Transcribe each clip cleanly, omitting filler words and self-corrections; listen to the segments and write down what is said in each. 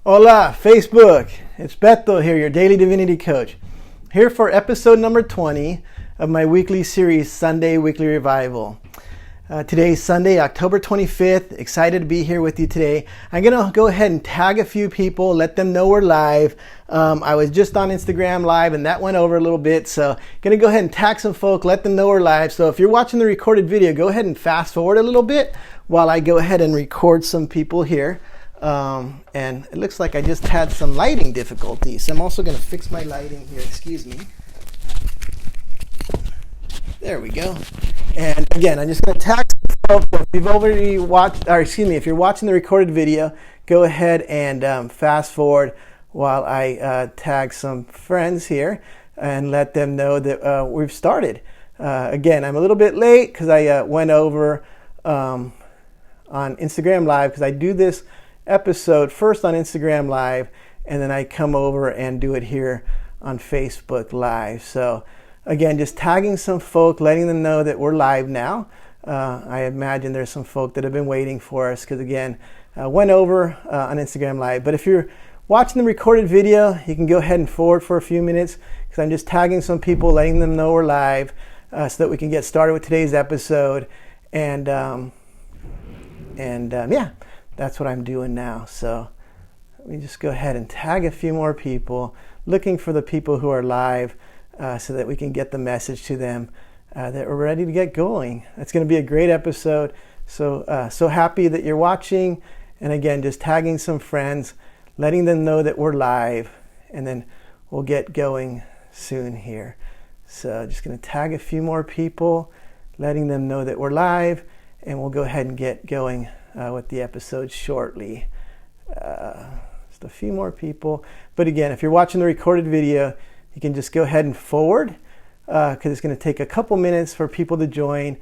Hola, Facebook. It's Beto here, your daily divinity coach. Here for episode number 20 of my weekly series, Sunday Weekly Revival. Today's Sunday, October 25th. Excited to be here with you today. I'm going to go ahead and tag a few people, let them know we're live. I was just on Instagram Live and that went over a little bit. So going to go ahead and tag some folk, let them know we're live. So if you're watching the recorded video, go ahead and fast forward a little bit while I go ahead and record some people here. And it looks like I just had some lighting difficulties. So I'm also going to fix my lighting here. Excuse me. There we go. And again, I'm just going to tag some folks. If you've already watched, or excuse me, if you're watching the recorded video, go ahead and fast forward while I tag some friends here and let them know that we've started. Again, I'm a little bit late because I went over on Instagram Live because I do this episode first on Instagram Live and then I come over and do it here on Facebook Live. So again, just tagging some folk, letting them know that we're live now. I imagine there's some folk that have been waiting for us because again, went over on Instagram Live. But if you're watching the recorded video, you can go ahead and forward for a few minutes because I'm just tagging some people, letting them know we're live so that we can get started with today's episode. And yeah, that's what I'm doing now. So let me just go ahead and tag a few more people, looking for the people who are live so that we can get the message to them that we're ready to get going. It's going to be a great episode. So happy that you're watching. And again, just tagging some friends, letting them know that we're live, and then we'll get going soon here. So just going to tag a few more people, letting them know that we're live, and we'll go ahead and get going with the episode shortly. Just a few more people. But again, if you're watching the recorded video, you can just go ahead and forward because it's going to take a couple minutes for people to join.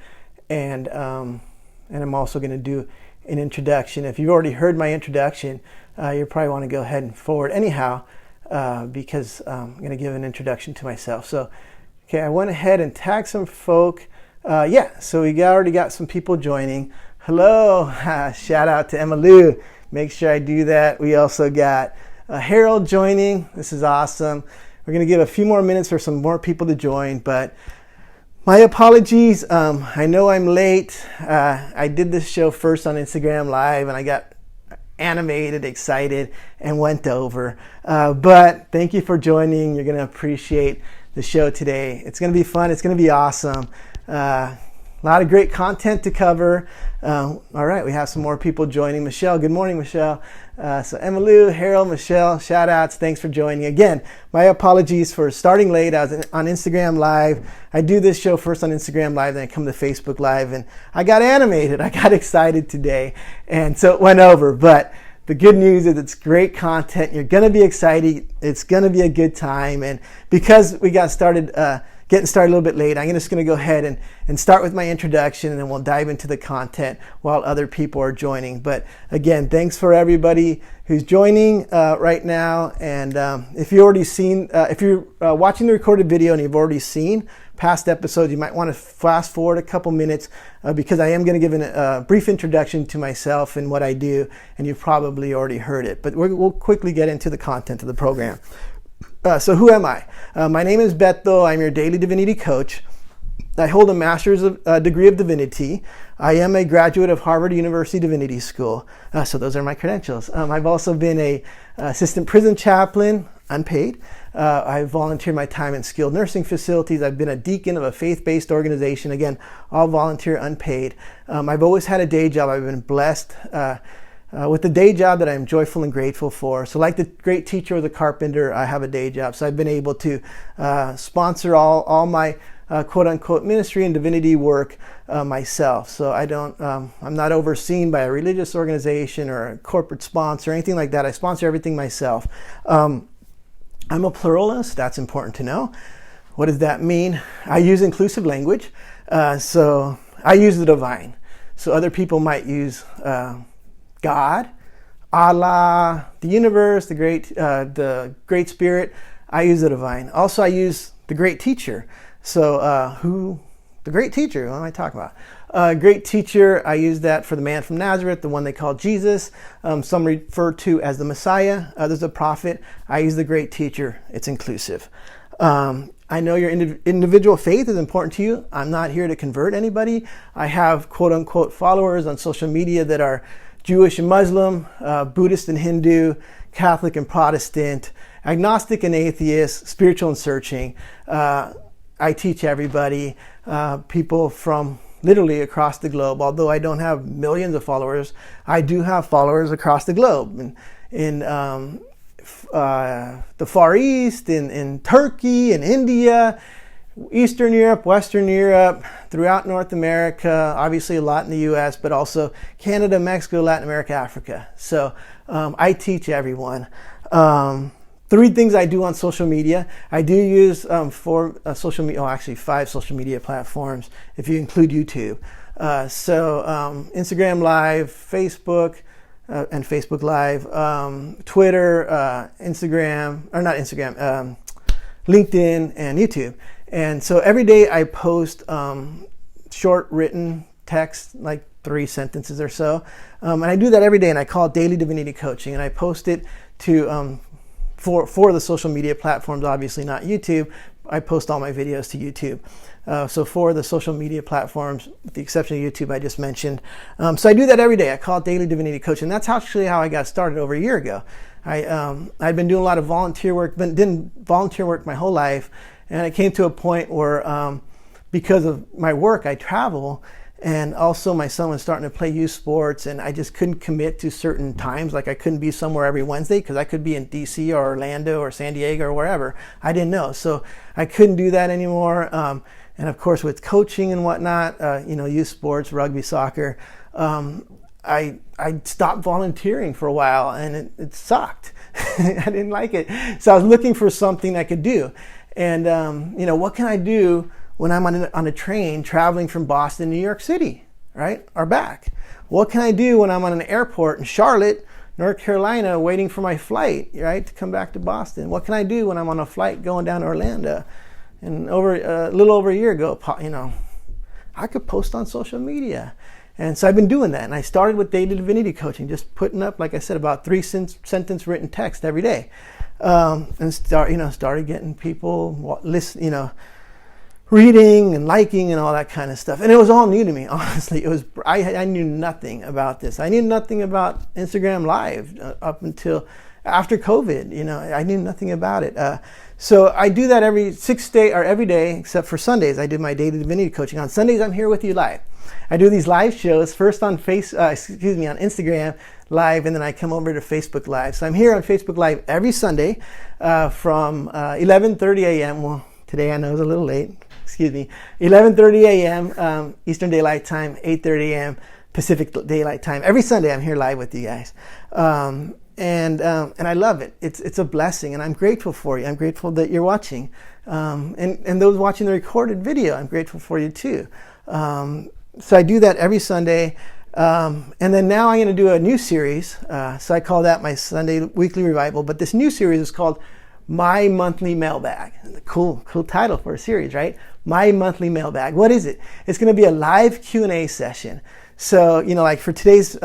And I'm also going to do an introduction. If you've already heard my introduction, you probably want to go ahead and forward anyhow because I'm going to give an introduction to myself. So, okay, I went ahead and tagged some folk. So we already got some people joining. Hello, shout out to Emma Lou. Make sure I do that. We also got Harold joining. This is awesome. We're going to give a few more minutes for some more people to join, but my apologies. I know I'm late. I did this show first on Instagram Live and I got animated, excited, and went over. But thank you for joining. You're going to appreciate the show today. It's going to be fun. It's going to be awesome. A lot of great content to cover. All right, we have some more people joining. Michelle, good morning, Michelle. So Emma Lou, Harold, Michelle, shout outs. Thanks for joining. Again, my apologies for starting late. I was on Instagram Live. I do this show first on Instagram Live, then I come to Facebook Live, and I got animated. I got excited today, and so it went over. But the good news is it's great content. You're going to be excited. It's going to be a good time. And because we got started, getting started a little bit late, I'm just going to go ahead and start with my introduction, and then we'll dive into the content while other people are joining. But again, thanks for everybody who's joining right now. And if you've already seen, if you're watching the recorded video and you've already seen past episodes, you might want to fast forward a couple minutes because I am going to give a brief introduction to myself and what I do, and you've probably already heard it. But we'll quickly get into the content of the program. So who am I? My name is Beto. I'm your daily divinity coach. I hold a master's degree of divinity. I am a graduate of Harvard University Divinity School. So those are my credentials. I've also been a assistant prison chaplain, unpaid. I've volunteered my time in skilled nursing facilities. I've been a deacon of a faith-based organization. Again, all volunteer, unpaid. I've always had a day job. I've been blessed with the day job that I'm joyful and grateful for. So like the great teacher or the carpenter, I have a day job. So I've been able to sponsor all my quote unquote ministry and divinity work myself. So I'm not overseen by a religious organization or a corporate sponsor or anything like that. I sponsor everything myself. I'm a pluralist. That's important to know. What does that mean? I use inclusive language. So I use the divine. So other people might use God, Allah, the universe, the great spirit. I use the divine. Also, I use the great teacher. So who The great teacher, what am I talking about? Great teacher, I use that for the man from Nazareth, the one they call Jesus. Some refer to as the Messiah, others a prophet. I use the great teacher, it's inclusive. I know your individual faith is important to you. I'm not here to convert anybody. I have quote unquote followers on social media that are Jewish and Muslim, Buddhist and Hindu, Catholic and Protestant, agnostic and atheist, spiritual and searching. I teach everybody, people from literally across the globe. Although I don't have millions of followers, I do have followers across the globe. In the Far East, in Turkey, in India, Eastern Europe, Western Europe, throughout North America, obviously a lot in the US, but also Canada, Mexico, Latin America, Africa. So I teach everyone. 3 things I do on social media. I do use 5 social media platforms if you include YouTube. Instagram Live, Facebook, and Facebook Live, Twitter, LinkedIn, and YouTube. And so every day I post short written text, like 3 sentences or so. And I do that every day, and I call it Daily Divinity Coaching. And I post it to for the social media platforms, obviously not YouTube. I post all my videos to YouTube. So for the social media platforms, with the exception of YouTube I just mentioned. So I do that every day. I call it Daily Divinity Coaching. That's actually how I got started over a year ago. I'd been doing a lot of volunteer work, but didn't volunteer work my whole life. And I came to a point where because of my work, I travel. And also my son was starting to play youth sports, and I just couldn't commit to certain times. Like I couldn't be somewhere every Wednesday because I could be in DC or Orlando or San Diego or wherever. I didn't know. So I couldn't do that anymore. And of course with coaching and whatnot, youth sports, rugby, soccer, I stopped volunteering for a while, and it sucked. I didn't like it. So I was looking for something I could do. And, what can I do when I'm on a train traveling from Boston to New York City, right? Or back? What can I do when I'm on an airport in Charlotte, North Carolina, waiting for my flight, right, to come back to Boston? What can I do when I'm on a flight going down to Orlando? And a little over a year ago, I could post on social media. And so I've been doing that. And I started with Daily Divinity Coaching, just putting up, like I said, about 3 sentence written text every day. And started getting people reading and liking and all that kind of stuff. And it was all new to me, honestly. I knew nothing about this. I knew nothing about Instagram Live up until after COVID. I knew nothing about it. So I do that every day, except for Sundays. I do my Daily Divinity Coaching. On Sundays, I'm here with you live. I do these live shows first on Instagram Live, and then I come over to Facebook Live. So I'm here on Facebook Live every Sunday from 11:30 a.m. Well, today I know it's a little late. 11:30 a.m. Eastern Daylight Time, 8:30 a.m. Pacific Daylight Time. Every Sunday I'm here live with you guys. And I love it. It's a blessing, and I'm grateful for you. I'm grateful that you're watching. And those watching the recorded video, I'm grateful for you too. So I do that every Sunday. And then now I'm going to do a new series. So I call that my Sunday Weekly Revival. But this new series is called My Monthly Mailbag. Cool title for a series, right? My Monthly Mailbag. What is it? It's going to be a live Q&A session. So, like for today's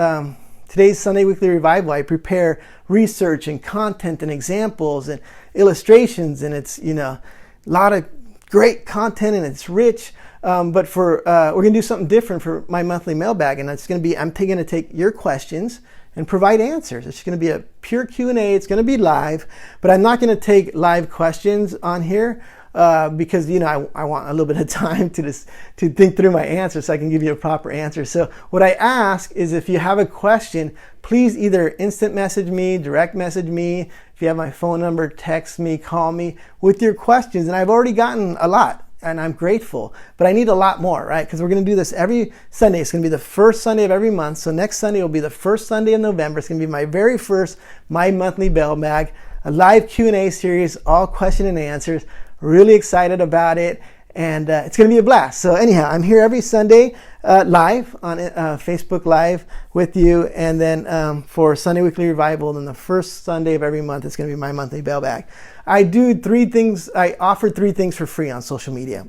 Sunday Weekly Revival, I prepare research and content and examples and illustrations, and it's, a lot of great content, and it's rich. But we're going to do something different for my monthly mailbag, and it's going to be, I'm going to take your questions and provide answers. It's going to be a pure Q&A. It's going to be live, but I'm not going to take live questions on here because I want a little bit of time to think through my answer so I can give you a proper answer. So what I ask is, if you have a question, please either instant message me, direct message me. If you have my phone number, text me, call me with your questions. And I've already gotten a lot, and I'm grateful, but I need a lot more, right? Because we're going to do this every Sunday. It's going to be the first Sunday of every month. So next Sunday will be the first Sunday in November. It's going to be my very first My Monthly Mailbag, a live Q&A series, all question and answers. Really excited about it, and it's going to be a blast. So anyhow, I'm here every Sunday live on Facebook Live with you, and then for Sunday Weekly Revival, then the first Sunday of every month, it's going to be my monthly mailbag. I do 3 things. I offer 3 things for free on social media.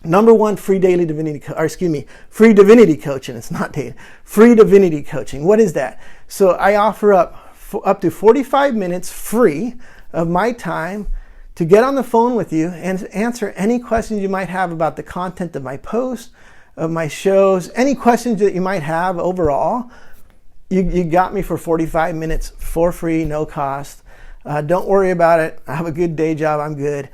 Number one, free divinity coaching. It's not daily. Free divinity coaching. What is that? So I offer up to 45 minutes free of my time to get on the phone with you and answer any questions you might have about the content of my posts, of my shows, any questions that you might have overall. You got me for 45 minutes for free, no cost. Don't worry about it. I have a good day job. I'm good.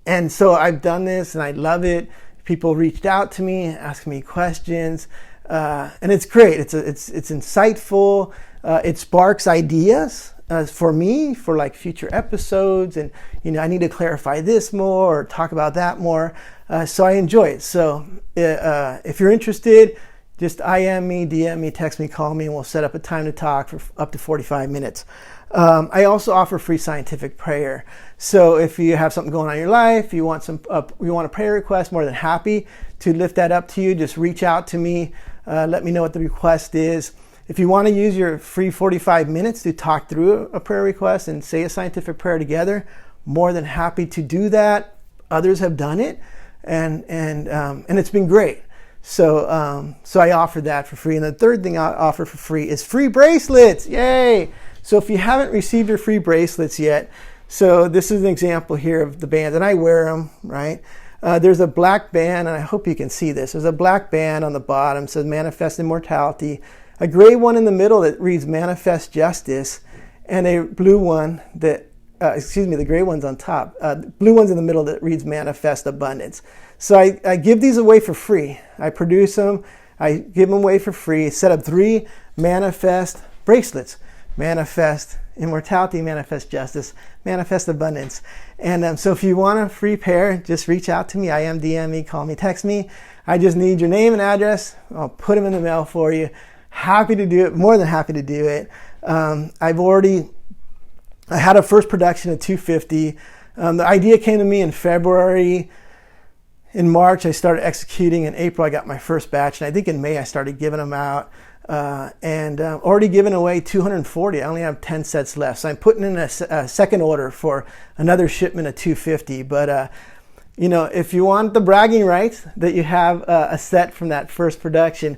And so I've done this and I love it. People reached out to me, asking me questions, and it's great. It's insightful. It sparks ideas for me for like future episodes, and I need to clarify this more or talk about that more. So I enjoy it. So if you're interested, just IM me, DM me, text me, call me, and we'll set up a time to talk for up to 45 minutes. I also offer free scientific prayer. So if you have something going on in your life, you want a prayer request, more than happy to lift that up to you. Just reach out to me. Let me know what the request is. If you want to use your free 45 minutes to talk through a prayer request and say a scientific prayer together, more than happy to do that. Others have done it, and it's been great. So I offer that for free. And the third thing I offer for free is free bracelets. Yay! So if you haven't received your free bracelets yet, so this is an example here of the bands, and I wear them, right? There's a black band, and I hope you can see this. There's a black band on the bottom, says Manifest Immortality, a gray one in the middle that reads Manifest Justice, and a blue one that, the gray one's on top. Blue one's in the middle that reads Manifest Abundance. So I give these away for free. I produce them, I give them away for free. Set up 3 Manifest bracelets. Manifest Immortality, Manifest Justice, Manifest Abundance. And so if you want a free pair, just reach out to me. DM me, call me, text me. I just need your name and address. I'll put them in the mail for you. Happy to do it, more than happy to do it. I had a first production of 250. The idea came to me in February. In March, I started executing. In April, I got my first batch. And I think in May, I started giving them out. Already given away 240. I only have 10 sets left. So I'm putting in a second order for another shipment of 250. But, if you want the bragging rights that you have a set from that first production,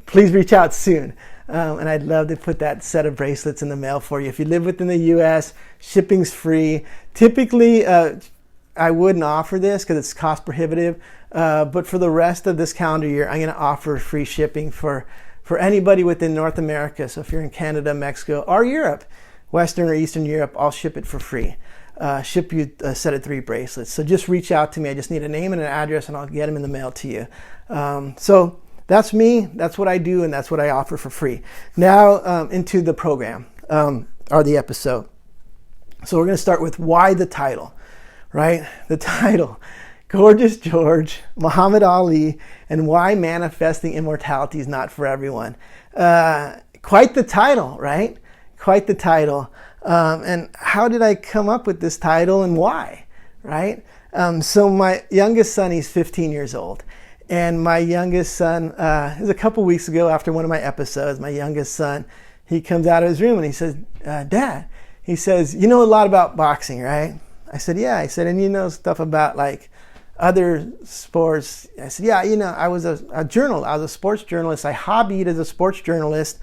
please reach out soon. And I'd love to put that set of bracelets in the mail for you. If you live within the U.S., shipping's free. Typically, I wouldn't offer this because it's cost prohibitive. But for the rest of this calendar year, I'm going to offer free shipping for anybody within North America. So if you're in Canada, Mexico, or Europe, Western or Eastern Europe, I'll ship it for free. Ship you a set of 3 bracelets. So just reach out to me. I just need a name and an address, and I'll get them in the mail to you. So that's me. That's what I do, and that's what I offer for free. Now into the program, or the episode. So we're going to start with why the title, right? The title. Gorgeous George, Muhammad Ali, and why manifesting immortality is not for everyone. Quite the title, right? Quite the title. And how did I come up with this title and why, right? So my youngest son, he's 15 years old. And my youngest son, it was a couple weeks ago after one of my episodes, my youngest son, he comes out of his room and he says, Dad, he says, you know a lot about boxing, right? I said, yeah. I said, and you know stuff about like other sports. I said, yeah, I was a journalist. I was a sports journalist. I hobbied as a sports journalist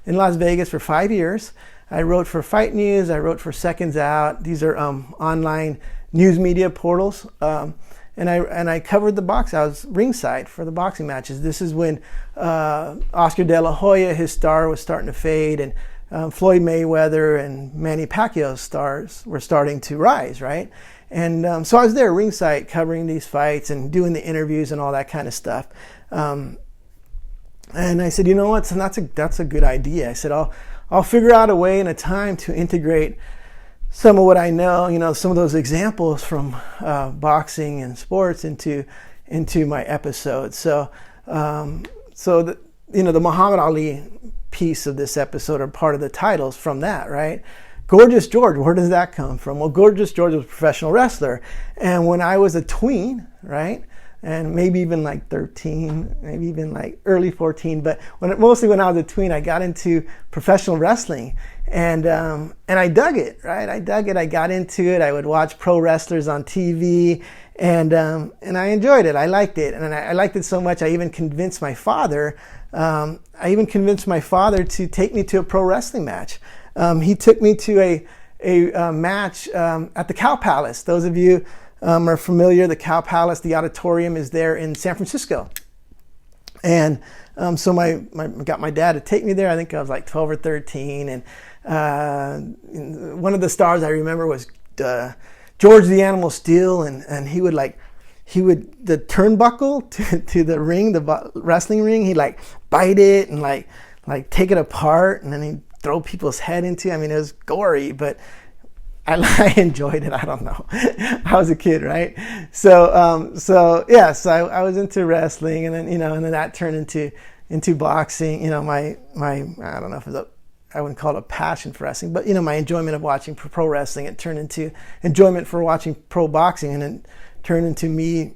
in Las Vegas for 5 years. I wrote for Fight News. I wrote for Seconds Out. These are online news media portals. And I covered the box. I was ringside for the boxing matches. This is when Oscar De La Hoya, his star, was starting to fade, and Floyd Mayweather and Manny Pacquiao's stars were starting to rise, right? And so I was there ringside covering these fights and doing the interviews and all that kind of stuff. And I said, you know what? So that's a good idea. I said, I'll figure out a way and a time to integrate some of what I know, some of those examples from boxing and sports into my episodes. So the Muhammad Ali piece of this episode, or part of the titles from that, right? Gorgeous George, where does that come from? Well, Gorgeous George was a professional wrestler. And when I was a tween, right? And maybe even like 13, maybe even like early 14, but mostly when I was a tween, I got into professional wrestling. And I dug it, right? I dug it. I got into it. I would watch pro wrestlers on TV, And I enjoyed it. I liked it. And I liked it so much I even convinced my father to take me to a pro wrestling match. He took me to a match at the Cow Palace. Those of you are familiar, the Cow Palace, the auditorium is there in San Francisco. And so got my dad to take me there. I think I was like 12 or 13. And one of the stars I remember was George the Animal Steel. And he would the turnbuckle to the ring, the wrestling ring, he'd like bite it and like take it apart. And then he'd throw people's head into it. I mean, it was gory, but I enjoyed it. I don't know. I was a kid, right? So I was into wrestling, and then that turned into boxing. My I don't know if I wouldn't call it a passion for wrestling, but my enjoyment of watching pro wrestling, it turned into enjoyment for watching pro boxing, and it turned into me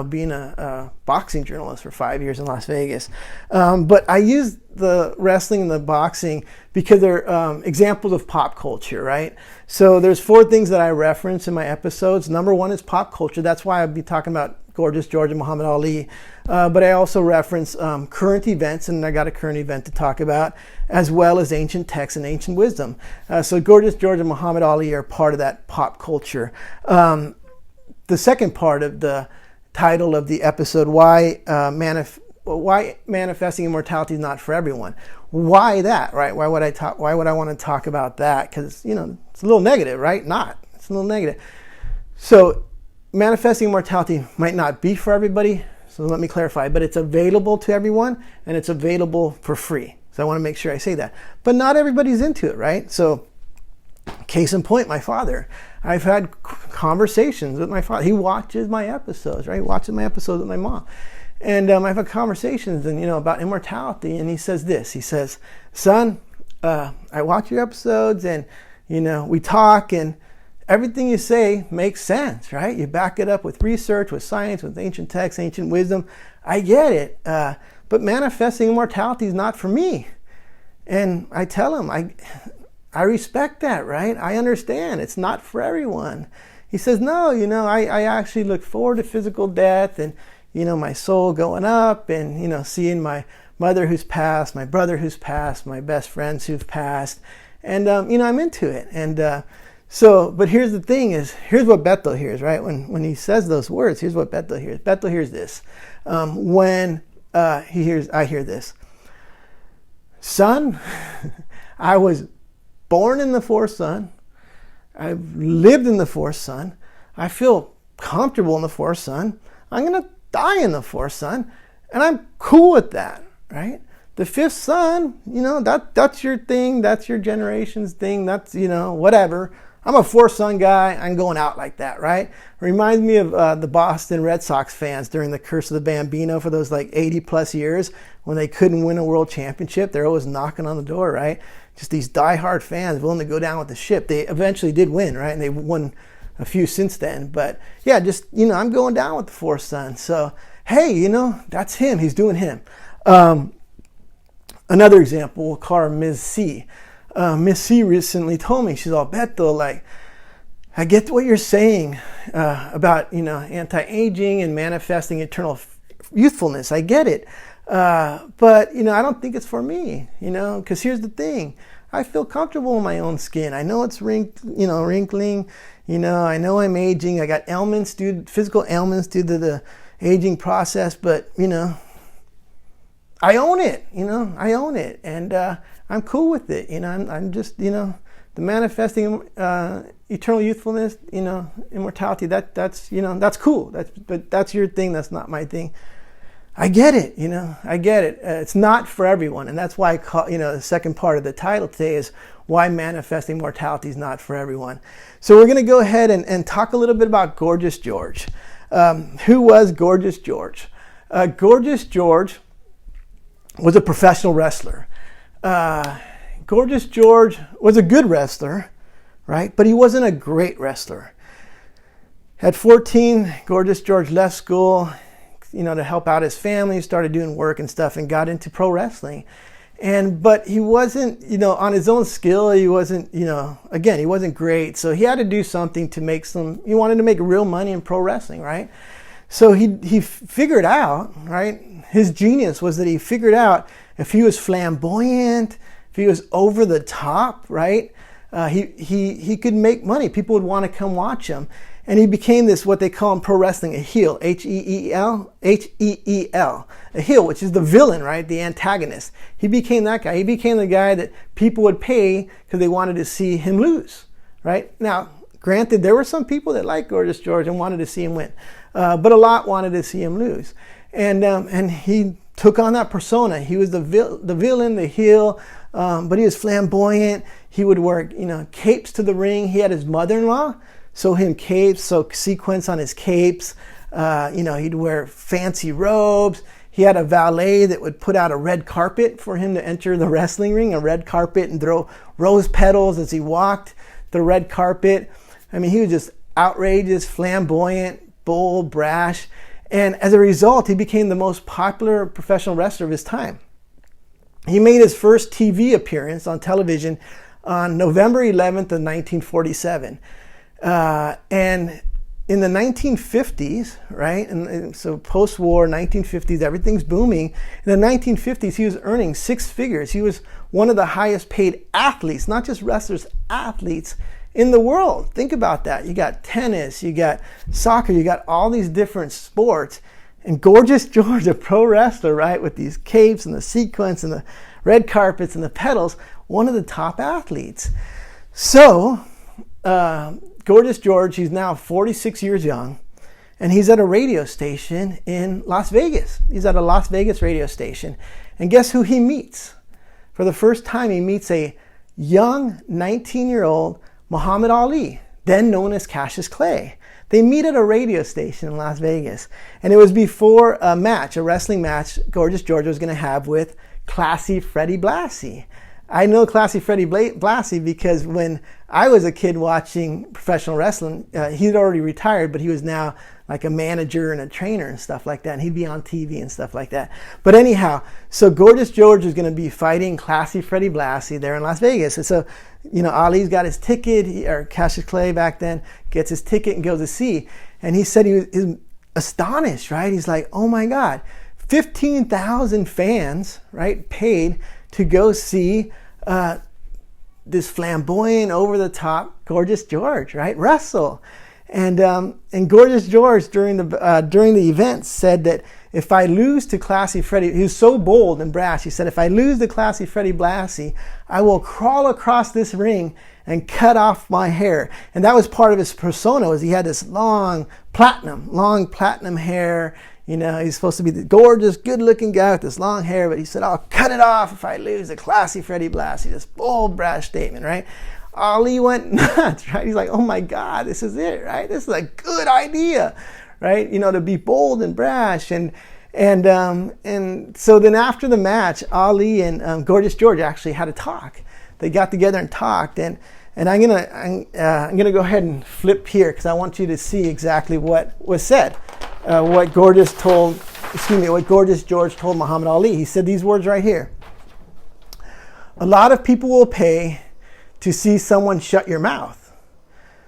being a boxing journalist for 5 years in Las Vegas. But I use the wrestling and the boxing because they're examples of pop culture, right? So there's 4 things that I reference in my episodes. Number 1 is pop culture. That's why I'll be talking about Gorgeous George and Muhammad Ali. But I also reference current events, and I got a current event to talk about, as well as ancient texts and ancient wisdom. So Gorgeous George and Muhammad Ali are part of that pop culture. The second part of the title of the episode, why manifesting immortality is not for everyone. Why that, right? Why would I want to talk about that? Because it's a little negative, right? It's a little negative. So manifesting immortality might not be for everybody. So let me clarify, but it's available to everyone, and it's available for free. So I want to make sure I say that. But not everybody's into it, right? So case in point, my father. I've had conversations with my father. He watches my episodes, right? He watches my episodes with my mom. And I've had conversations about immortality. And he says this. He says, son, I watch your episodes, and, we talk, and everything you say makes sense, right? You back it up with research, with science, with ancient texts, ancient wisdom. I get it. But manifesting immortality is not for me. And I tell him, I respect that, right? I understand. It's not for everyone. He says, no, I actually look forward to physical death and, my soul going up and, seeing my mother who's passed, my brother who's passed, my best friends who've passed. And, I'm into it. And but here's the thing here's what Bethel hears, right? When he says those words, here's what Bethel hears. Bethel hears this. When I hear this. Son, I was born in the fourth son. I've lived in the fourth son. I feel comfortable in the fourth son. I'm going to die in the fourth son. And I'm cool with that, right? The fifth son, that's your thing. That's your generation's thing. That's, whatever. I'm a fourth son guy. I'm going out like that, right? Reminds me of the Boston Red Sox fans during the Curse of the Bambino for those 80 plus years when they couldn't win a world championship. They're always knocking on the door, right? Just these diehard fans willing to go down with the ship. They eventually did win, right? And they've won a few since then. But yeah, just, I'm going down with the fourth son. So, hey, that's him. He's doing him. Another example, we'll call her Ms. C. Miss C recently told me, she's all, Beto, I get what you're saying about, anti-aging and manifesting eternal youthfulness. I get it. But, I don't think it's for me, because here's the thing. I feel comfortable in my own skin. I know it's wrinkling, I know I'm aging. I got ailments, physical ailments due to the aging process, but, I own it, I own it. And I'm cool with it. I'm just, the manifesting eternal youthfulness, immortality, that's cool. But that's your thing. That's not my thing. I get it, I get it. It's not for everyone. And that's why I call, the second part of the title today is why manifesting mortality is not for everyone. So we're going to go ahead and talk a little bit about Gorgeous George. Who was Gorgeous George? Gorgeous George was a professional wrestler. Gorgeous George was a good wrestler, right? But he wasn't a great wrestler. At 14, Gorgeous George left school, to help out his family, started doing work and stuff, and got into pro wrestling. But he wasn't, on his own skill, he wasn't, again, he wasn't great. So he had to do something to he wanted to make real money in pro wrestling, right? So he figured out, right? His genius was that he figured out if he was flamboyant, if he was over the top, right? He could make money. People would want to come watch him. And he became this, what they call in pro wrestling, a heel, H-E-E-L, a heel, which is the villain, right? The antagonist. He became that guy. He became the guy that people would pay because they wanted to see him lose, right? Now, granted, there were some people that liked Gorgeous George and wanted to see him win, but a lot wanted to see him lose. And he took on that persona. He was the villain, the heel, but he was flamboyant. He would wear, capes to the ring. He had his mother-in-law sew him capes, so sequins on his capes. He'd wear fancy robes. He had a valet that would put out a red carpet for him to enter the wrestling ring, a red carpet, and throw rose petals as he walked the red carpet. I mean, he was just outrageous, flamboyant, bold, brash. And as a result, he became the most popular professional wrestler of his time. He made his first TV appearance on television on November 11th of 1947. And in the 1950s, right, and so post-war 1950s, everything's booming. In the 1950s, he was earning six figures. He was one of the highest paid athletes, not just wrestlers, athletes in the world. Think about that. You got tennis, you got soccer, you got all these different sports. And Gorgeous George, a pro wrestler, right, with these capes and the sequins and the red carpets and the pedals, one of the top athletes. So, Gorgeous George, he's now 46 years young, and he's at a radio station in Las Vegas. He's at a Las Vegas radio station. And guess who he meets? For the first time, he meets a young 19-year-old Muhammad Ali, then known as Cassius Clay. They meet at a radio station in Las Vegas. And it was before a match, a wrestling match, Gorgeous George was going to have with Classy Freddie Blassie. I know Classy Freddie Blassie because when I was a kid watching professional wrestling, he'd already retired, but he was now like a manager and a trainer and stuff like that. And he'd be on TV and stuff like that. But anyhow, so Gorgeous George is going to be fighting Classy Freddie Blassie there in Las Vegas. And so, Ali's got his ticket, or Cassius Clay back then gets his ticket and goes to see. And he said he was astonished, right? He's like, oh my God, 15,000 fans, right, paid to go see this flamboyant, over-the-top Gorgeous George, right, wrestle. And Gorgeous George during the event said that if I lose to Classy Freddie, he was so bold and brash. He said, if I lose to Classy Freddie Blassie, I will crawl across this ring and cut off my hair. And that was part of his persona, was he had this long platinum hair. He's supposed to be the gorgeous, good-looking guy with this long hair, but he said, I'll cut it off if I lose to Classy Freddie Blassie. This bold, brash statement, right? Ali went nuts, right? He's like, oh my God, this is it, right? This is a good idea, right? To be bold and brash. And so then after the match, Ali and Gorgeous George actually had a talk. They got together and talked. And I'm gonna go ahead and flip here because I want you to see exactly what was said. What Gorgeous George told Muhammad Ali. He said these words right here. A lot of people will pay to see someone shut your mouth.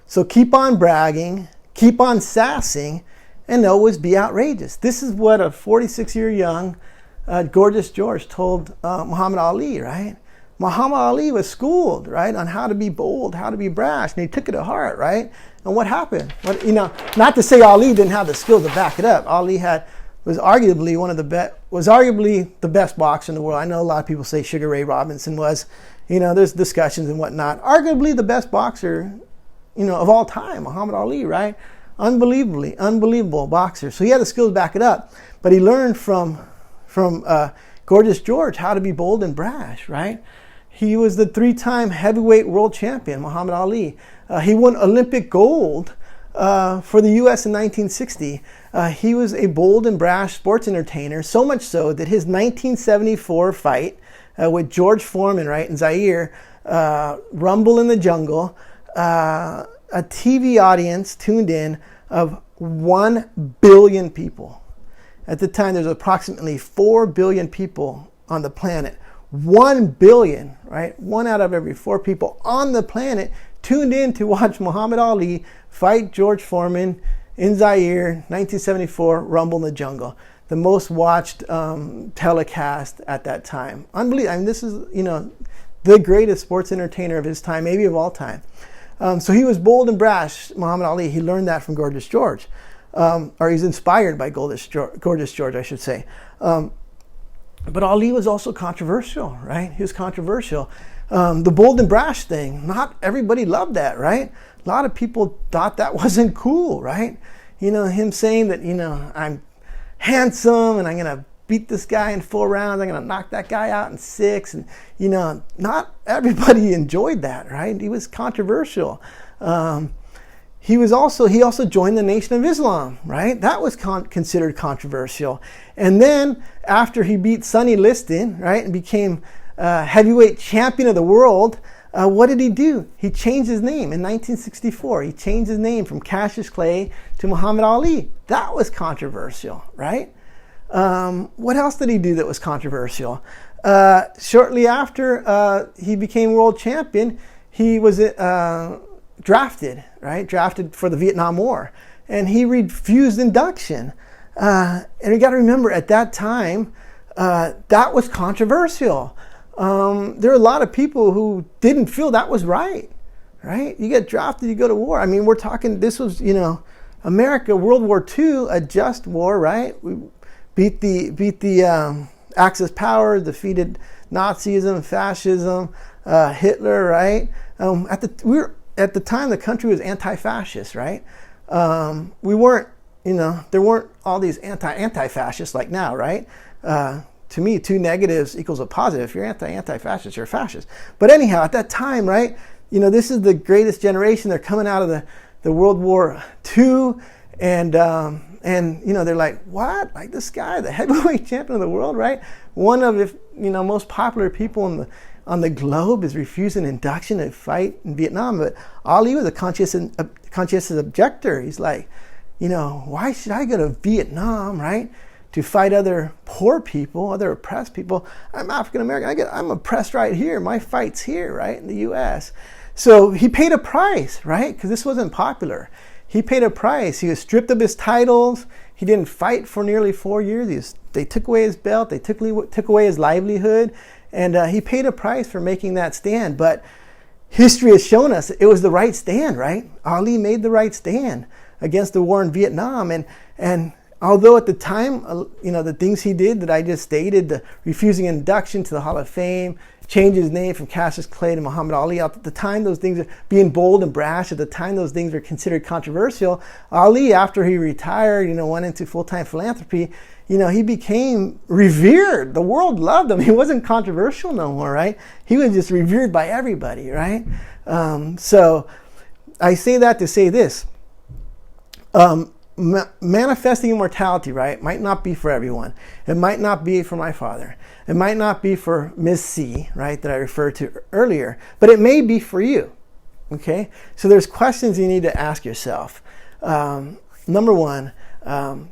So keep on bragging, keep on sassing, and always be outrageous. This is what a 46-year young Gorgeous George told Muhammad Ali, right? Muhammad Ali was schooled, right, on how to be bold, how to be brash, and he took it to heart, right? And what happened? Not to say Ali didn't have the skill to back it up. Ali was arguably the best boxer in the world. I know a lot of people say Sugar Ray Robinson was. There's discussions and whatnot. Arguably the best boxer, of all time, Muhammad Ali, right? Unbelievable boxer. So he had the skills to back it up, but he learned from Gorgeous George how to be bold and brash, right? He was the 3-time heavyweight world champion, Muhammad Ali. He won Olympic gold for the U.S. in 1960. He was a bold and brash sports entertainer, so much so that his 1974 fight with George Foreman, right, in Zaire, Rumble in the Jungle, a TV audience tuned in of 1 billion people. At the time, there's approximately 4 billion people on the planet. 1 billion, right? 1 out of every 4 people on the planet tuned in to watch Muhammad Ali fight George Foreman in Zaire, 1974, Rumble in the Jungle. The most watched telecast at that time. Unbelievable. I mean, this is, the greatest sports entertainer of his time, maybe of all time. So he was bold and brash, Muhammad Ali. He learned that from Gorgeous George. Or he's inspired by Gorgeous George, I should say. But Ali was also controversial, right? He was controversial. The bold and brash thing, not everybody loved that, right? A lot of people thought that wasn't cool, right? Him saying that, I'm handsome and I'm going to beat this guy in 4 rounds. I'm going to knock that guy out in 6. And, not everybody enjoyed that, right? He was controversial. He also joined the Nation of Islam, right? That was considered controversial. And then after he beat Sonny Liston, right, and became heavyweight champion of the world, what did he do? He changed his name in 1964. He changed his name from Cassius Clay to Muhammad Ali. That was controversial, right? What else did he do that was controversial? Shortly after he became world champion, he was drafted for the Vietnam War. And he refused induction. And you got to remember, at that time, that was controversial. There are a lot of people who didn't feel that was right? You get drafted, you go to war. I mean, we're talking, this was, America, World War II, a just war, right? We beat the Axis power, defeated Nazism, fascism, Hitler, right? At the time, the country was anti-fascist, right? We weren't, there weren't all these anti-fascists like now, right? To me, 2 negatives equals a positive. If you're anti-fascist, you're a fascist. But anyhow, at that time, right, this is the greatest generation. They're coming out of the World War II, and they're like, what? Like, this guy, the heavyweight champion of the world, right? One of the most popular people on the globe is refusing induction to fight in Vietnam. But Ali was a conscientious objector. He's like, why should I go to Vietnam, right, to fight other poor people, other oppressed people? I'm African American. I'm oppressed right here. My fight's here, right, in the U.S. So he paid a price, right, because this wasn't popular. He paid a price. He was stripped of his titles. He didn't fight for nearly 4 years. They took away his belt. They took away his livelihood. And he paid a price for making that stand. But history has shown us it was the right stand, right? Ali made the right stand against the war in Vietnam. And although at the time, the things he did that I just stated, the refusing induction to the Hall of Fame, change his name from Cassius Clay to Muhammad Ali, at the time those things, being bold and brash, at the time those things were considered controversial. Ali, after he retired, went into full-time philanthropy, he became revered. The world loved him. He wasn't controversial no more, right? He was just revered by everybody, right? So I say that to say this. Manifesting immortality, right, might not be for everyone. It might not be for my father. It might not be for Miss C, right, that I referred to earlier. But it may be for you, okay? So there's questions you need to ask yourself. Number one, am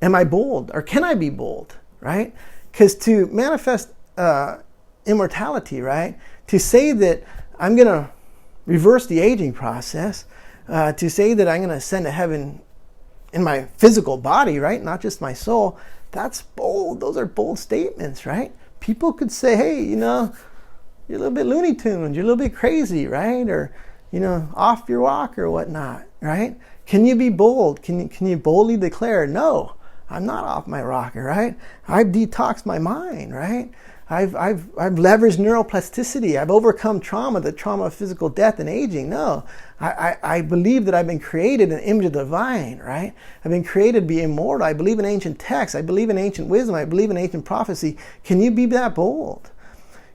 I bold, or can I be bold, right? Because to manifest immortality, right, to say that I'm going to reverse the aging process, to say that I'm going to ascend to heaven in my physical body, right, not just my soul, that's bold. Those are bold statements, right? People could say, hey, you're a little bit Looney Tunes, you're a little bit crazy, right? Or, off your rock or whatnot, right? Can you be bold? Can you boldly declare, no, I'm not off my rocker, right? I've detoxed my mind, right? I've leveraged neuroplasticity. I've overcome trauma, the trauma of physical death and aging. No, I believe that I've been created in the image of the divine, right? I've been created to be immortal. I believe in ancient texts. I believe in ancient wisdom. I believe in ancient prophecy. Can you be that bold?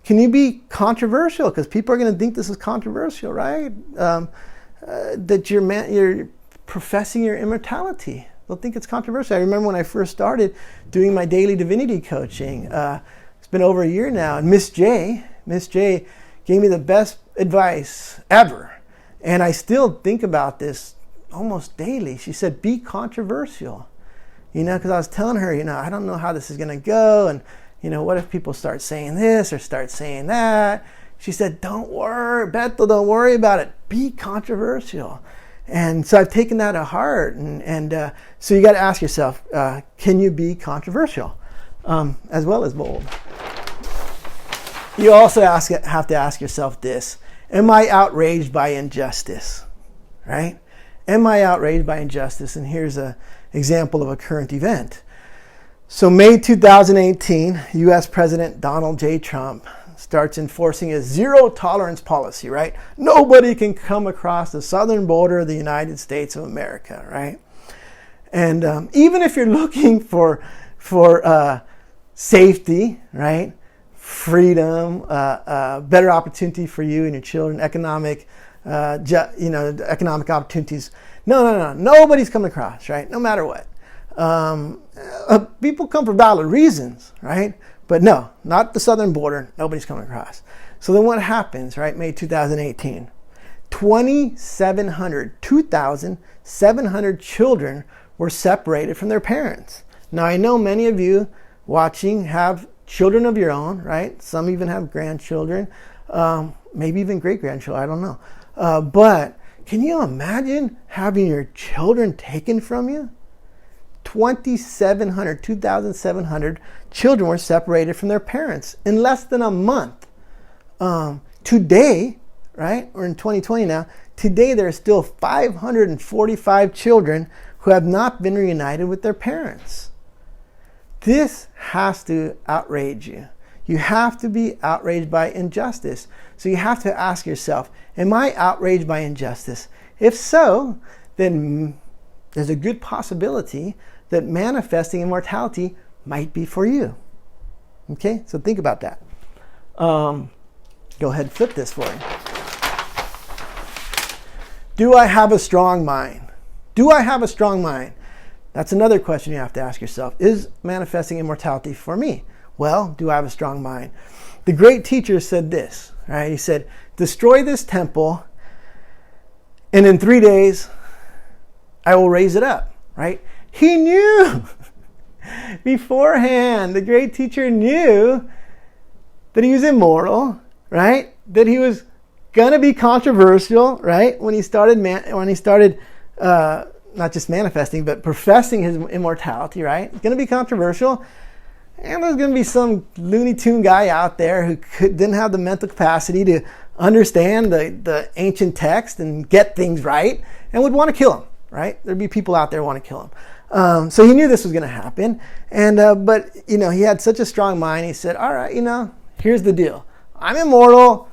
Can you be controversial? Because people are going to think this is controversial, right? That you're professing your immortality. They'll think it's controversial. I remember when I first started doing my daily divinity coaching. It's been over a year now. And Miss J gave me the best advice ever. And I still think about this almost daily. She said, be controversial. Because I was telling her, I don't know how this is going to go. What if people start saying this or start saying that? She said, don't worry, Bethel, don't worry about it. Be controversial. And so I've taken that to heart. And so you got to ask yourself, can you be controversial as well as bold? You also have to ask yourself this: am I outraged by injustice? Right? Am I outraged by injustice? And here's an example of a current event. So May 2018, U.S. President Donald J. Trump starts enforcing a zero tolerance policy, right? Nobody can come across the southern border of the United States of America, right? And even if you're looking for safety, right? Freedom, better opportunity for you and your children, economic opportunities. No. Nobody's coming across, right? No matter what. People come for valid reasons, right? But no, not the southern border. Nobody's coming across. So then what happens, right? May 2018. 2,700 children were separated from their parents. Now, I know many of you watching have children of your own, right? Some even have grandchildren, maybe even great-grandchildren, I don't know. But can you imagine having your children taken from you? 2,700 children were separated from their parents in less than a month. Today, right? We're in 2020 now. Today, there are still 545 children who have not been reunited with their parents. This has to outrage you. You have to be outraged by injustice. So you have to ask yourself, am I outraged by injustice? If so, then there's a good possibility that manifesting immortality might be for you. Okay, so think about that. Go ahead and flip this for you. Do I have a strong mind? Do I have a strong mind? That's another question you have to ask yourself. Is manifesting immortality for me? Well, do I have a strong mind? The great teacher said this, right? He said, destroy this temple, and in 3 days, I will raise it up, right? He knew beforehand. The great teacher knew that he was immortal, right? That he was going to be controversial, right? When he started not just manifesting, but professing his immortality, right? It's going to be controversial. And there's going to be some Looney Tune guy out there who didn't have the mental capacity to understand the ancient text and get things right and would want to kill him, right? There'd be people out there who want to kill him. So he knew this was going to happen. But he had such a strong mind. He said, all right, here's the deal. I'm immortal.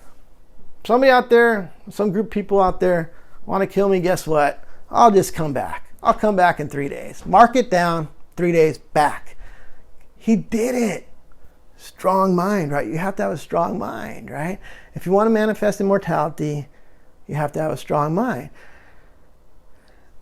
Somebody out there, some group of people out there want to kill me. Guess what? I'll just come back. I'll come back in 3 days. Mark it down, 3 days back. He did it. Strong mind, right? You have to have a strong mind, right? If you want to manifest immortality, you have to have a strong mind.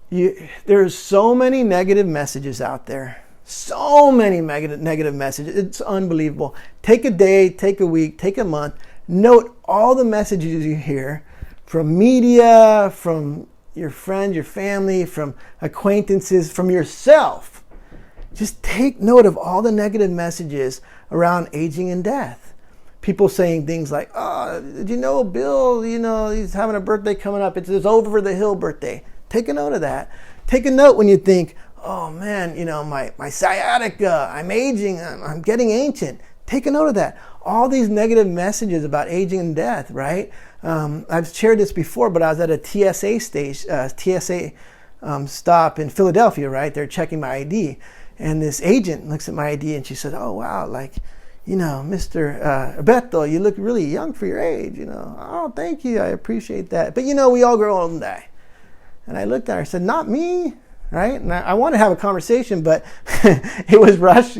There's so many negative messages out there. So many negative messages. It's unbelievable. Take a day, take a week, take a month. Note all the messages you hear from media, from your friends, your family, from acquaintances, from yourself. Just take note of all the negative messages around aging and death. People saying things like, oh, did you know Bill, he's having a birthday coming up. It's his over the hill birthday. Take a note of that. Take a note when you think, oh man, my sciatica, I'm aging, I'm getting ancient. Take a note of that. All these negative messages about aging and death, right? I've shared this before, but I was at a TSA stop in Philadelphia, right? They're checking my ID. And this agent looks at my ID and she said, oh, wow, Mr. Bethel, you look really young for your age, Oh, thank you. I appreciate that. But, we all grow old and die. And I looked at her and said, not me, right? And I wanted to have a conversation, but it was rush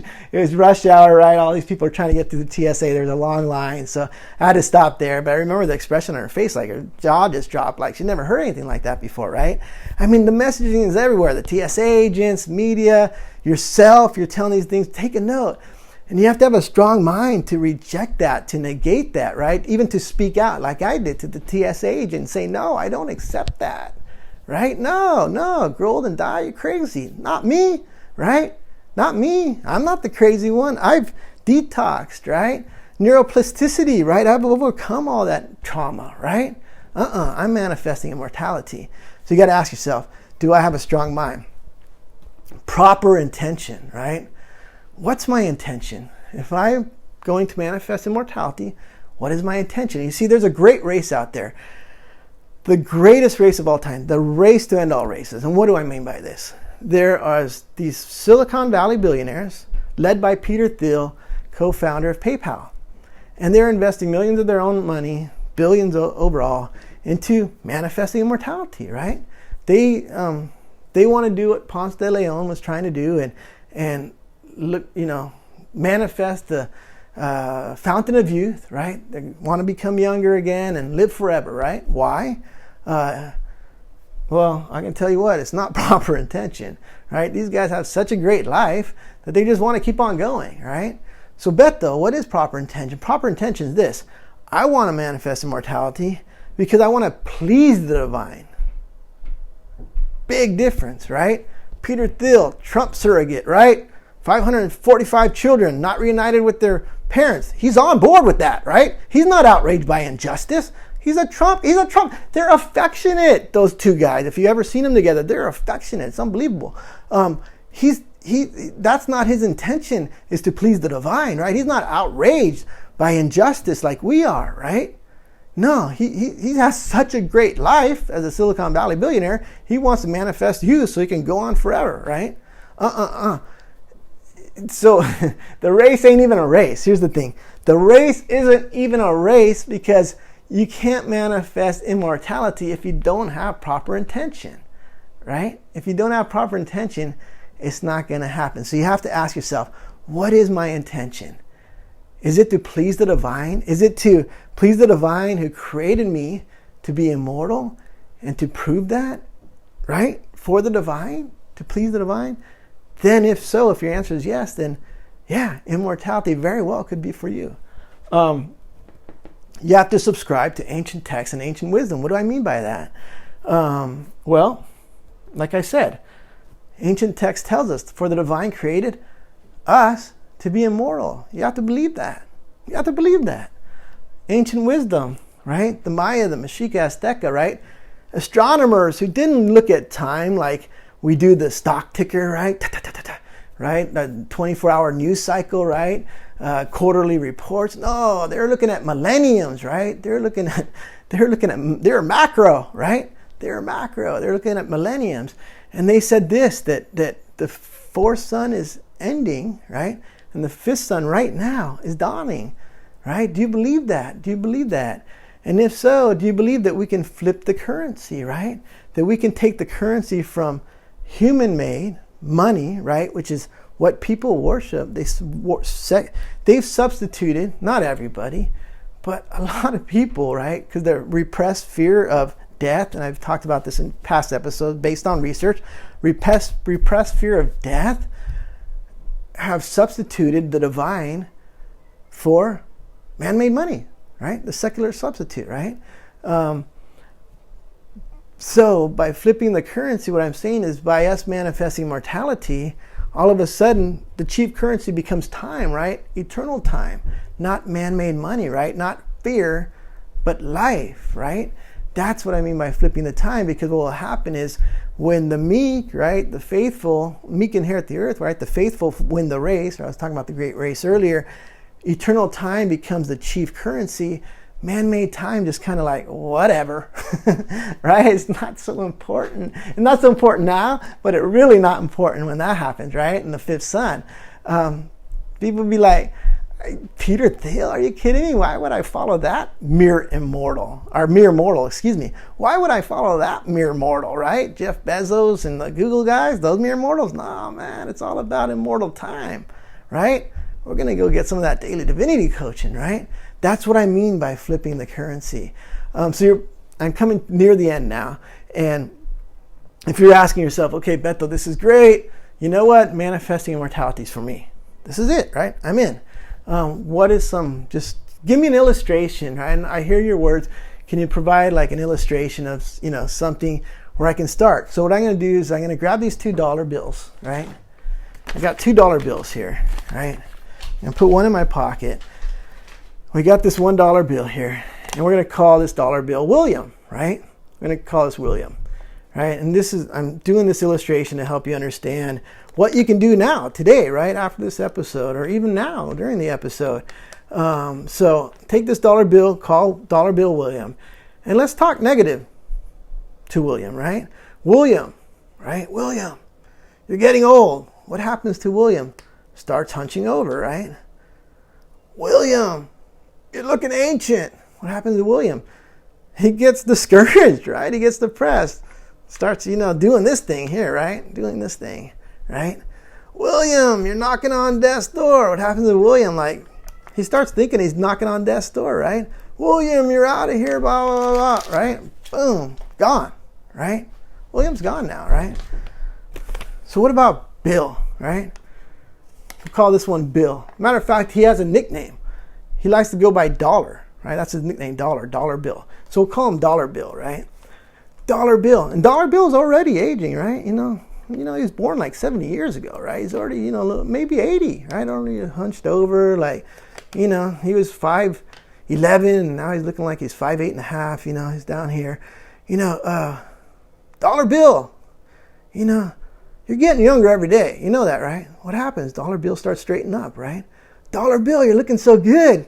hour, right? All these people are trying to get through the TSA. There's a long line. So I had to stop there. But I remember the expression on her face, like her jaw just dropped, like she'd never heard anything like that before, right? I mean, the messaging is everywhere. The TSA agents, media, yourself, you're telling these things. Take a note. And you have to have a strong mind to reject that, to negate that, right? Even to speak out like I did to the TSA agent and say, no, I don't accept that. Right? No, grow old and die, you're crazy. Not me, right? Not me. I'm not the crazy one. I've detoxed, right? Neuroplasticity, right? I've overcome all that trauma, right? I'm manifesting immortality. So you got to ask yourself, do I have a strong mind? Proper intention, right? What's my intention? If I'm going to manifest immortality, what is my intention? You see, there's a great race out there. The greatest race of all time, the race to end all races. And what do I mean by this? There are these Silicon Valley billionaires led by Peter Thiel, co-founder of PayPal. And they're investing millions of their own money, billions overall, into manifesting immortality, right? They want to do what Ponce de Leon was trying to do and look, manifest the fountain of youth, right? They want to become younger again and live forever, right? Why? Well, I can tell you what, it's not proper intention, right? These guys have such a great life that they just want to keep on going, right? So Beto, what is proper intention? Proper intention is this. I want to manifest immortality because I want to please the divine. Big difference, right? Peter Thiel, Trump surrogate, right? 545 children not reunited with their parents. He's on board with that, right? He's not outraged by injustice. He's a Trump. They're affectionate, those two guys. If you ever seen them together, they're affectionate. It's unbelievable. That's not his intention, is to please the divine, right? He's not outraged by injustice like we are, right? No, he has such a great life as a Silicon Valley billionaire. He wants to manifest youth so he can go on forever, right? So the race ain't even a race. Here's the thing. The race isn't even a race because you can't manifest immortality if you don't have proper intention, right? If you don't have proper intention, it's not going to happen. So you have to ask yourself, what is my intention? Is it to please the divine? Is it to please the divine who created me to be immortal and to prove that, right? For the divine, to please the divine? Then if so, if your answer is yes, then yeah, immortality very well could be for you. You have to subscribe to ancient texts and ancient wisdom. What do I mean by that? Well, like I said, ancient text tells us, for the divine created us to be immortal. You have to believe that. You have to believe that. Ancient wisdom, right? The Maya, the Mexica, Azteca, right? Astronomers who didn't look at time like we do the stock ticker, right? Right? The 24-hour news cycle, right? Quarterly reports. No, they're looking at millenniums, right? They're macro, right? They're macro. They're looking at millenniums. And they said this, that the fourth sun is ending, right? And the fifth sun right now is dawning, right? Do you believe that? Do you believe that? And if so, do you believe that we can flip the currency, right? That we can take the currency from human-made money, right, which is what people worship. They've substituted, not everybody, but a lot of people, right, because their repressed fear of death, and I've talked about this in past episodes based on research, repressed fear of death have substituted the divine for man-made money, right? The secular substitute, right? So by flipping the currency, what I'm saying is by us manifesting mortality, all of a sudden the chief currency becomes time, right? Eternal time, not man-made money, right? Not fear, but life, right? That's what I mean by flipping the time, because what will happen is when the meek, right, the faithful, meek inherit the earth, right? The faithful win the race. I was talking about the great race earlier. Eternal time becomes the chief currency. Man-made time just kind of like, whatever, right? It's not so important. It's not so important now, but it's really not important when that happens, right? In the fifth sun. People be like, Peter Thiel, are you kidding me? Why would I follow that mere mortal? Why would I follow that mere mortal, right? Jeff Bezos and the Google guys, those mere mortals? No, man, it's all about immortal time, right? We're going to go get some of that daily divinity coaching, right? That's what I mean by flipping the currency. I'm coming near the end now. And if you're asking yourself, okay, Beto, this is great. You know what? Manifesting immortality is for me. This is it, right? I'm in. Just give me an illustration, right? And I hear your words. Can you provide like an illustration of, something where I can start? So what I'm going to do is I'm going to grab these $2 bills, right? I got $2 bills here, right? and put one in my pocket. We got this $1 bill here, and we're going to call this dollar bill William, right? We're going to call this William, right? And I'm doing this illustration to help you understand what you can do now, today, right after this episode, or even now during the episode. So take this dollar bill, call dollar bill William, and let's talk negative to William, right? William, right? William, you're getting old. What happens to William? Starts hunching over, right? William, you're looking ancient. What happens to William? He gets discouraged, right? He gets depressed. Starts, doing this thing here, right? Doing this thing, right? William, you're knocking on death's door. What happens to William? Like, he starts thinking he's knocking on death's door, right? William, you're out of here, blah, blah, blah, blah, right? Boom, gone, right? William's gone now, right? So what about Bill, right? We call this one Bill. Matter of fact, he has a nickname. He likes to go by Dollar, right? That's his nickname, Dollar Bill. So we'll call him Dollar Bill, right? Dollar Bill. And Dollar Bill's already aging, right? You know, he was born like 70 years ago, right? He's already, maybe 80, right? Already hunched over, like, he was 5'11", and now he's looking like he's 5'8.5", he's down here. Dollar Bill, you're getting younger every day. You know that, right? What happens? Dollar Bill starts straightening up, right? Dollar Bill, you're looking so good.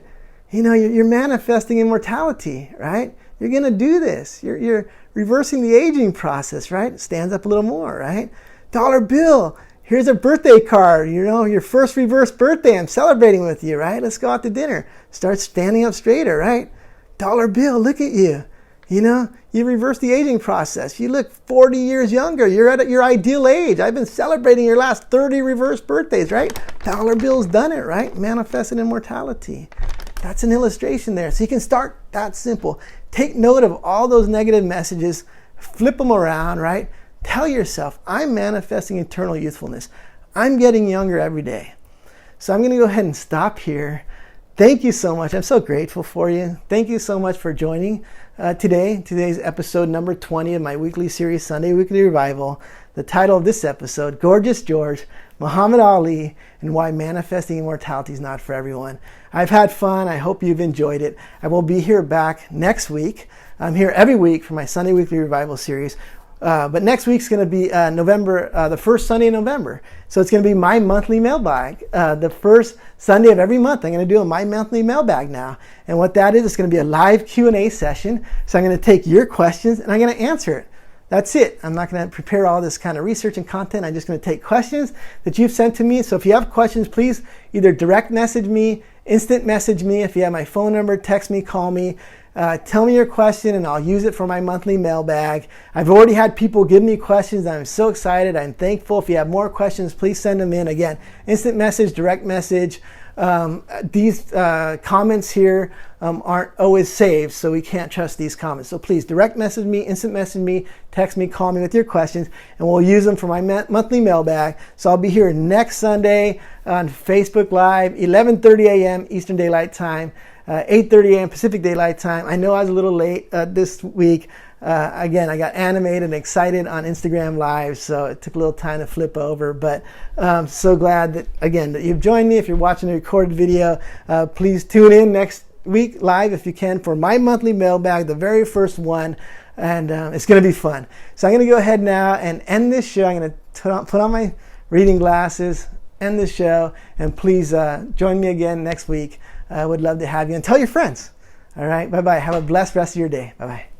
You're manifesting immortality, right? You're going to do this. You're reversing the aging process, right? Stands up a little more, right? Dollar Bill, here's a birthday card. Your first reverse birthday. I'm celebrating with you, right? Let's go out to dinner. Start standing up straighter, right? Dollar Bill, look at you. You reverse the aging process. You look 40 years younger. You're at your ideal age. I've been celebrating your last 30 reverse birthdays, right? Dollar Bill's done it, right? Manifested immortality. That's an illustration there. So you can start that simple. Take note of all those negative messages. Flip them around, right? Tell yourself, I'm manifesting eternal youthfulness. I'm getting younger every day. So I'm going to go ahead and stop here. Thank you so much. I'm so grateful for you. Thank you so much for joining today. Today's episode number 20 of my weekly series, Sunday Weekly Revival. The title of this episode, Gorgeous George, Muhammad Ali, and Why Manifesting Immortality is Not for Everyone. I've had fun. I hope you've enjoyed it. I will be here back next week. I'm here every week for my Sunday Weekly Revival series. But next week's going to be November, the first Sunday in November. So it's going to be my monthly mailbag. The first Sunday of every month, I'm going to do my monthly mailbag now. And what that is, it's going to be a live Q&A session. So I'm going to take your questions and I'm going to answer it. That's it. I'm not going to prepare all this kind of research and content. I'm just going to take questions that you've sent to me. So if you have questions, please either direct message me, instant message me. If you have my phone number, text me, call me. Tell me your question and I'll use it for my monthly mailbag. I've already had people give me questions. I'm so excited. I'm thankful. If you have more questions, please send them in. Again, instant message, direct message. These comments here aren't always saved, so we can't trust these comments. So please direct message me, instant message me, text me, call me with your questions, and we'll use them for my monthly mailbag. So I'll be here next Sunday on Facebook Live, 11:30 a.m. Eastern Daylight Time. 8:30 a.m. Pacific Daylight Time. I know I was a little late this week. Again, I got animated and excited on Instagram Live, so it took a little time to flip over. But I'm so glad that, again, that you've joined me. If you're watching the recorded video, please tune in next week live if you can for my monthly mailbag, the very first one. And it's going to be fun. So I'm going to go ahead now and end this show. I'm going to put on my reading glasses, end the show, and please join me again next week. I would love to have you. And tell your friends. All right. Bye-bye. Have a blessed rest of your day. Bye-bye.